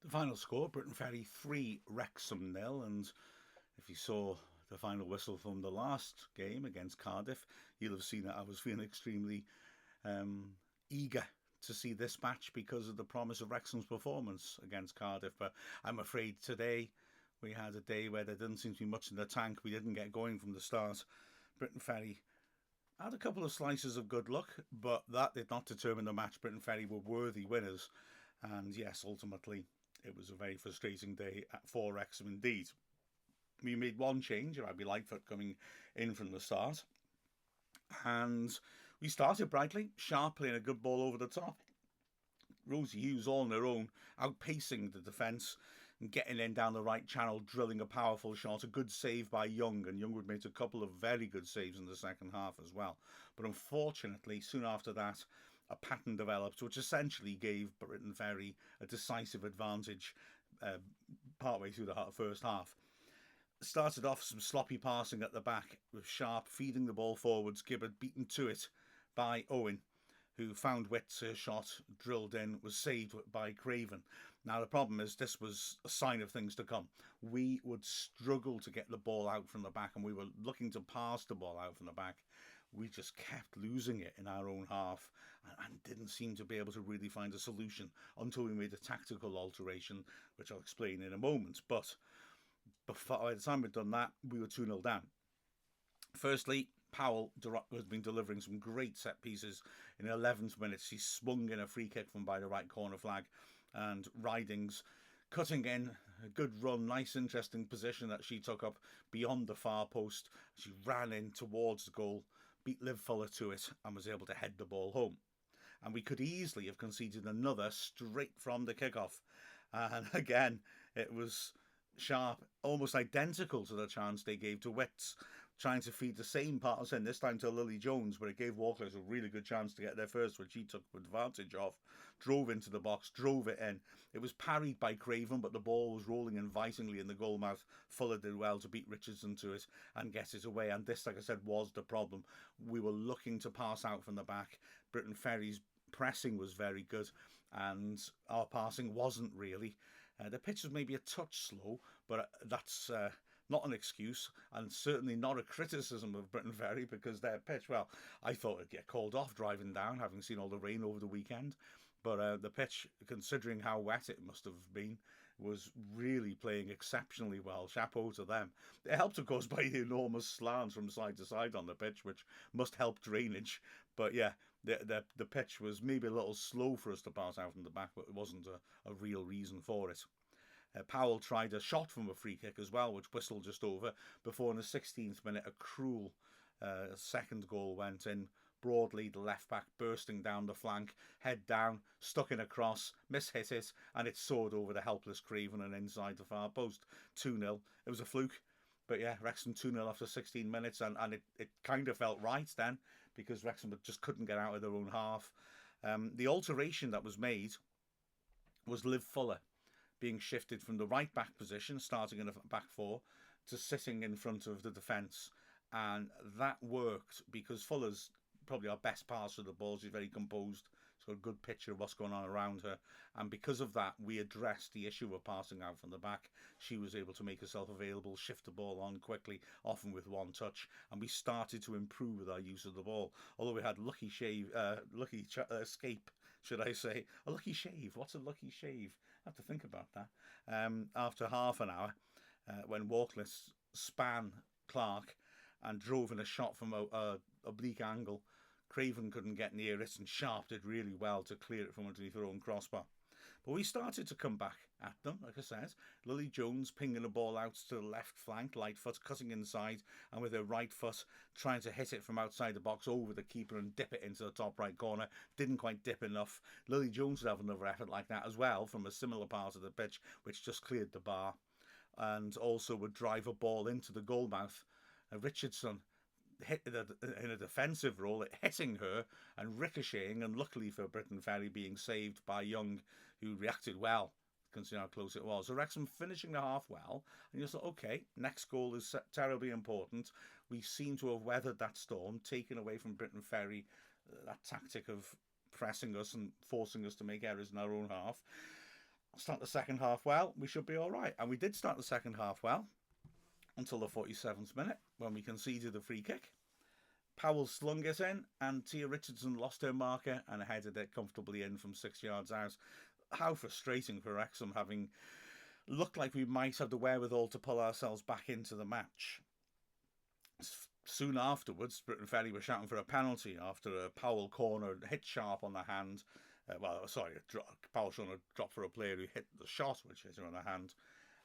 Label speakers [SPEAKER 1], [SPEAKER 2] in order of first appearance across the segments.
[SPEAKER 1] The final score, Briton Ferry 3, Wrexham nil. And if you saw the final whistle from the last game against Cardiff, you'll have seen that I was feeling extremely eager to see this match because of the promise of Wrexham's performance against Cardiff. But I'm afraid today we had a day where there didn't seem to be much in the tank. We didn't get going from the start. Briton Ferry had a couple of slices of good luck, but that did not determine the match. Briton Ferry were worthy winners. And yes, ultimately, it was a very frustrating day for Wrexham indeed. We made one change, Rabbi Lightfoot coming in from the start. And we started brightly, Sharp playing a good ball over the top. Rosie Hughes all on her own, outpacing the defence and getting in down the right channel, drilling a powerful shot. A good save by Young, and Young would made a couple of very good saves in the second half as well. But unfortunately, soon after that, a pattern developed which essentially gave Briton Ferry a decisive advantage partway through the first half. Started off some sloppy passing at the back with Sharp feeding the ball forwards, Gibbard beaten to it by Owen, who found Witt's shot, drilled in, was saved by Craven. Now the problem is this was a sign of things to come. We would struggle to get the ball out from the back, and we were looking to pass the ball out from the back. We just kept losing it in our own half and didn't seem to be able to really find a solution until we made a tactical alteration, which I'll explain in a moment. But by the time we'd done that, we were 2-0 down. Firstly, Powell has been delivering some great set pieces. In the 11th minute, he swung in a free kick from by the right corner flag, and Ridings cutting in a good run, nice interesting position that she took up beyond the far post. She ran in towards the goal, beat Liv Fuller to it, and was able to head the ball home. And we could easily have conceded another straight from the kickoff. And again, it was Sharp, almost identical to the chance they gave to Witts, trying to feed the same pass in, this time to Lily Jones, but it gave Walkless a really good chance to get there first, which he took advantage of, drove into the box, drove it in. It was parried by Craven, but the ball was rolling invitingly in the goal mouth. Fuller did well to beat Richardson to it and get it away, and this, like I said, was the problem. We were looking to pass out from the back. Briton Ferry's pressing was very good, and our passing wasn't really. The pitch was maybe a touch slow, but that's not an excuse, and certainly not a criticism of Briton Ferry, because their pitch, well, I thought it'd get called off driving down, having seen all the rain over the weekend. But the pitch, considering how wet it must have been, was really playing exceptionally well. Chapeau to them. It helped, of course, by the enormous slants from side to side on the pitch, which must help drainage. But yeah, the pitch was maybe a little slow for us to pass out from the back, but it wasn't a real reason for it. Powell tried a shot from a free kick as well, which whistled just over, before in the 16th minute a cruel second goal went in. Broadly, the left back bursting down the flank, head down, stuck in a cross, mishit it, and it soared over the helpless Craven and inside the far post. 2-0. It was a fluke. But yeah, Wrexham 2-0 after 16 minutes, and it kind of felt right then, because Wrexham just couldn't get out of their own half. The alteration that was made was Liv Fuller being shifted from the right back position, starting in a back four, to sitting in front of the defence. And that worked because Fuller's probably our best passer of the ball. She's very composed. She's got a good picture of what's going on around her. And because of that, we addressed the issue of passing out from the back. She was able to make herself available, shift the ball on quickly, often with one touch. And we started to improve with our use of the ball. Although we had escape, should I say. A lucky shave. What's a lucky shave? I have to think about that. After half an hour, when Walkless span Clark and drove in a shot from a oblique angle, Craven couldn't get near it, and Sharp did really well to clear it from underneath her own crossbar. But we started to come back at them, like I said. Lily Jones pinging the ball out to the left flank, Lightfoot cutting inside, and with her right foot trying to hit it from outside the box over the keeper and dip it into the top right corner. Didn't quite dip enough. Lily Jones would have another effort like that as well from a similar part of the pitch, which just cleared the bar, and also would drive a ball into the goal mouth. Richardson hit in a defensive role, hitting her and ricocheting, and luckily for Briton Ferry being saved by Young, who reacted well, considering how close it was. So Wrexham finishing the half well, and you thought, okay, next goal is terribly important. We seem to have weathered that storm, taken away from Briton Ferry that tactic of pressing us and forcing us to make errors in our own half. start the second half well, we should be all right. And we did start the second half well until the 47th minute when we conceded a free kick. Powell slung it in, and Tia Richardson lost her marker and headed it comfortably in from 6 yards out. How frustrating for Wrexham, having looked like we might have the wherewithal to pull ourselves back into the match. Soon afterwards, Briton Ferry were shouting for a penalty after a Powell corner hit Sharp on the hand. Powell showing a drop for a player who hit the shot, which hit her on the hand.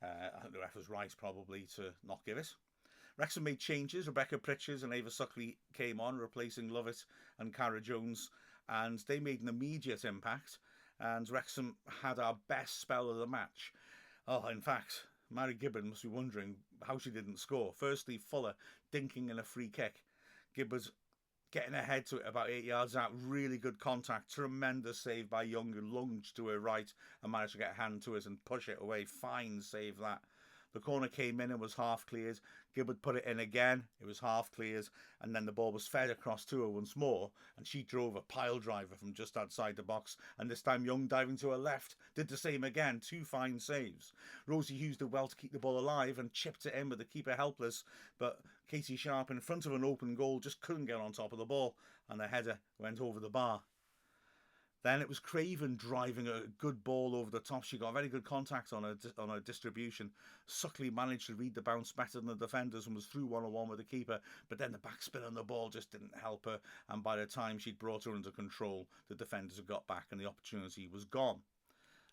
[SPEAKER 1] I think the ref was right, probably, to not give it. Wrexham made changes. Rebecca Pritchard and Ava Suckley came on, replacing Lovett and Cara Jones, and they made an immediate impact. And Wrexham had our best spell of the match. Oh, in fact, Mary Gibbon must be wondering how she didn't score. Firstly, Fuller dinking in a free kick. Gibbons getting ahead to it about 8 yards out. Really good contact. Tremendous save by Young, who lunged to her right and managed to get a hand to it and push it away. Fine save that. The corner came in and was half cleared. Gibbard put it in again. It was half cleared. And then the ball was fed across to her once more. And she drove a pile driver from just outside the box. And this time Young, diving to her left, did the same again. 2 fine saves. Rosie Hughes did well to keep the ball alive and chipped it in with the keeper helpless. But Katie Sharp, in front of an open goal, just couldn't get on top of the ball. And the header went over the bar. Then it was Craven driving a good ball over the top. She got very good contact on her distribution. Suckley managed to read the bounce better than the defenders and was through 1-on-1 with the keeper. But then the backspin on the ball just didn't help her. And by the time she'd brought her under control, the defenders had got back and the opportunity was gone.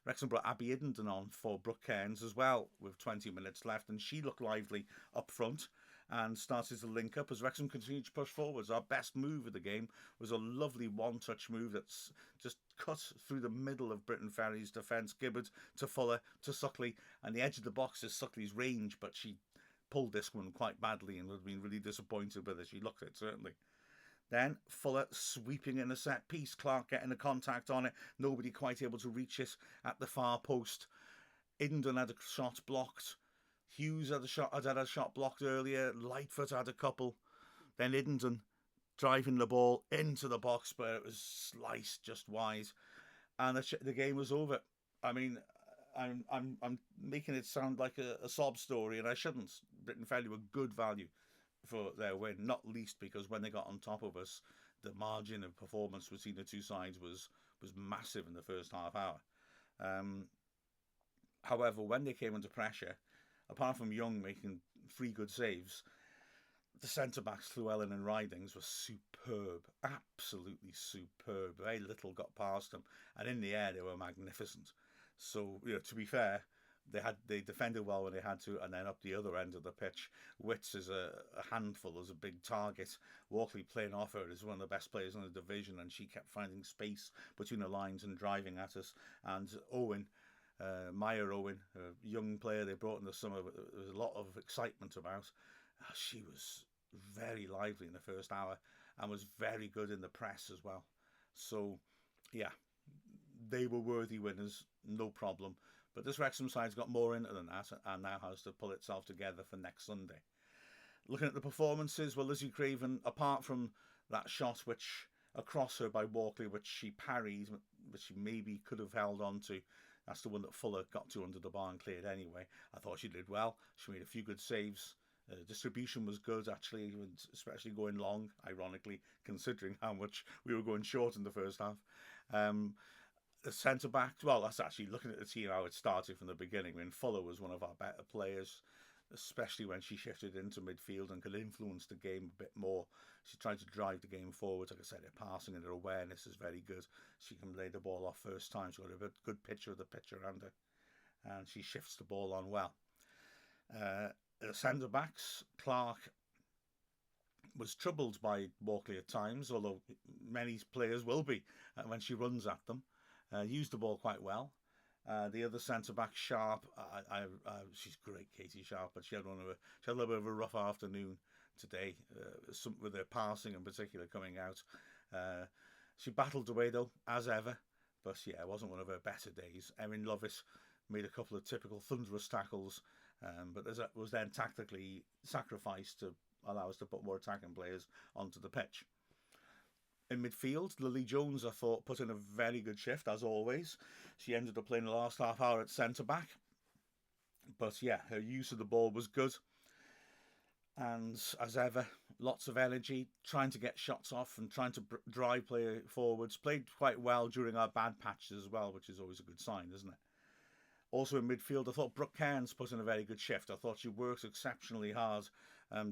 [SPEAKER 1] Wrexham brought Abby Iddenden on for Brooke Cairns as well with 20 minutes left. And she looked lively up front and started to link up as Wrexham continued to push forwards. Our best move of the game was a lovely one-touch move that's just cut through the middle of Briton Ferry's defence. Gibbard to Fuller to Suckley, and the edge of the box is Suckley's range, but she pulled this one quite badly and would have been really disappointed with it. She looked it, certainly. Then Fuller sweeping in a set piece. Clark getting a contact on it. Nobody quite able to reach it at the far post. Iddenden had a shot blocked. Hughes had a shot blocked earlier. Lightfoot had a couple. Then Iddenden driving the ball into the box, but it was sliced just wide, and the game was over. I mean, I'm making it sound like a sob story, and I shouldn't. Briton Ferry were good value for their win, not least because when they got on top of us, the margin of performance between the two sides was massive in the first half hour. However, when they came under pressure, apart from Young making 3 good saves, the centre-backs, Llewellyn and Ridings, were superb. Absolutely superb. Very little got past them. And in the air, they were magnificent. So, to be fair, they defended well when they had to, and then up the other end of the pitch, Witts is a handful, as a big target. Walkley playing off her is one of the best players in the division, and she kept finding space between the lines and driving at us. And Owen, Maya Owen, a young player they brought in the summer, there was a lot of excitement about. She was very lively in the first hour and was very good in the press as well. So, yeah, they were worthy winners, no problem. But this Wrexham side's got more into than that and now has to pull itself together for next Sunday. Looking at the performances, well, Lizzie Craven, apart from that shot which across her by Walkley, which she parried, which she maybe could have held on to, that's the one that Fuller got to under the bar and cleared anyway. I thought she did well. She made a few good saves. Distribution was good, actually, especially going long, ironically, considering how much we were going short in the first half. The centre-backs, well, that's actually looking at the team, how it started from the beginning. I mean, Fuller was one of our better players, especially when she shifted into midfield and could influence the game a bit more. She tried to drive the game forward. Like I said, her passing and her awareness is very good. She can lay the ball off first time. She's got a good picture of the pitch around her, and she shifts the ball on well. The centre-backs, Clark was troubled by Walkley at times, although many players will be when she runs at them. Used the ball quite well. The other centre-back, Sharp, she's great, Katie Sharp, but she had a little bit of a rough afternoon today, with her passing in particular coming out. She battled away though, as ever, but yeah, it wasn't one of her better days. Erin Lovett made a couple of typical thunderous tackles, but that was then tactically sacrificed to allow us to put more attacking players onto the pitch. In midfield, Lily Jones, I thought, put in a very good shift, as always. She ended up playing the last half hour at centre-back. But yeah, her use of the ball was good. And as ever, lots of energy, trying to get shots off and trying to drive play forwards. Played quite well during our bad patches as well, which is always a good sign, isn't it? Also in midfield, I thought Brooke Cairns put in a very good shift. I thought she worked exceptionally hard,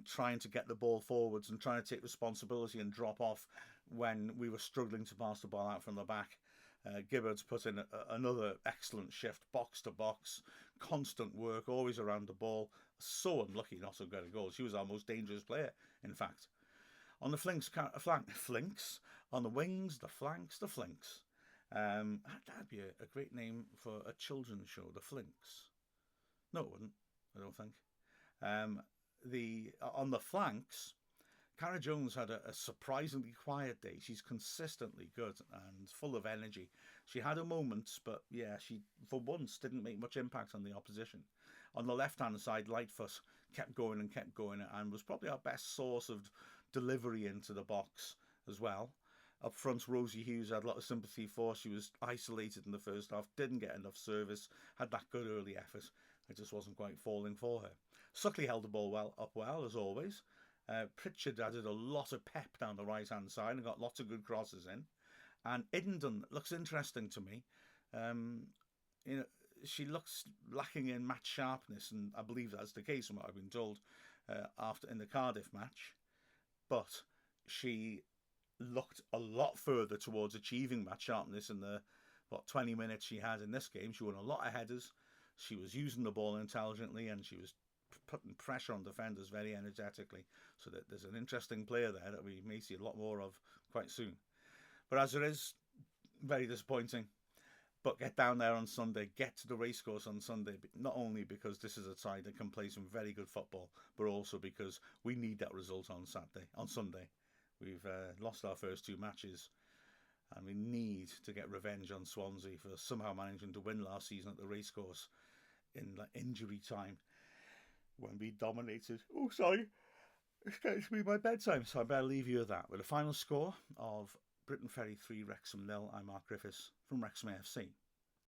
[SPEAKER 1] trying to get the ball forwards and trying to take responsibility and drop off when we were struggling to pass the ball out from the back. Gibbard's put in another excellent shift, box to box, constant work, always around the ball. So unlucky not to get a goal. She was our most dangerous player, in fact. On the flinks, on the wings, the flanks, the flinks. That'd be a great name for a children's show, the Flinks. No, it wouldn't. I don't think. On the flanks, Cara Jones had a surprisingly quiet day. She's consistently good and full of energy. She had her moments, but yeah, she for once didn't make much impact on the opposition. On the left-hand side, Lightfoot kept going and was probably our best source of delivery into the box as well. Up front, Rosie Hughes I had a lot of sympathy for. She was isolated in the first half, didn't get enough service, had that good early effort. It just wasn't quite falling for her. Suckley held the ball well, as always. Pritchard added a lot of pep down the right-hand side and got lots of good crosses in. And Iddenden looks interesting to me. She looks lacking in match sharpness, and I believe that's the case from what I've been told after in the Cardiff match. But she looked a lot further towards achieving match sharpness in the 20 minutes she had in this game. She won a lot of headers. She was using the ball intelligently, and she was putting pressure on defenders very energetically. So that there's an interesting player there that we may see a lot more of quite soon. But as it is, very disappointing. But get down there on Sunday, get to the racecourse on Sunday, not only because this is a side that can play some very good football, but also because we need that result on Sunday. We've lost our first two matches, and we need to get revenge on Swansea for somehow managing to win last season at the racecourse in injury time when we dominated. Oh, sorry. It's getting to be my bedtime, so I better leave you with that. With a final score of Briton Ferry 3, Wrexham 0, I'm Mark Griffiths from Wrexham AFC.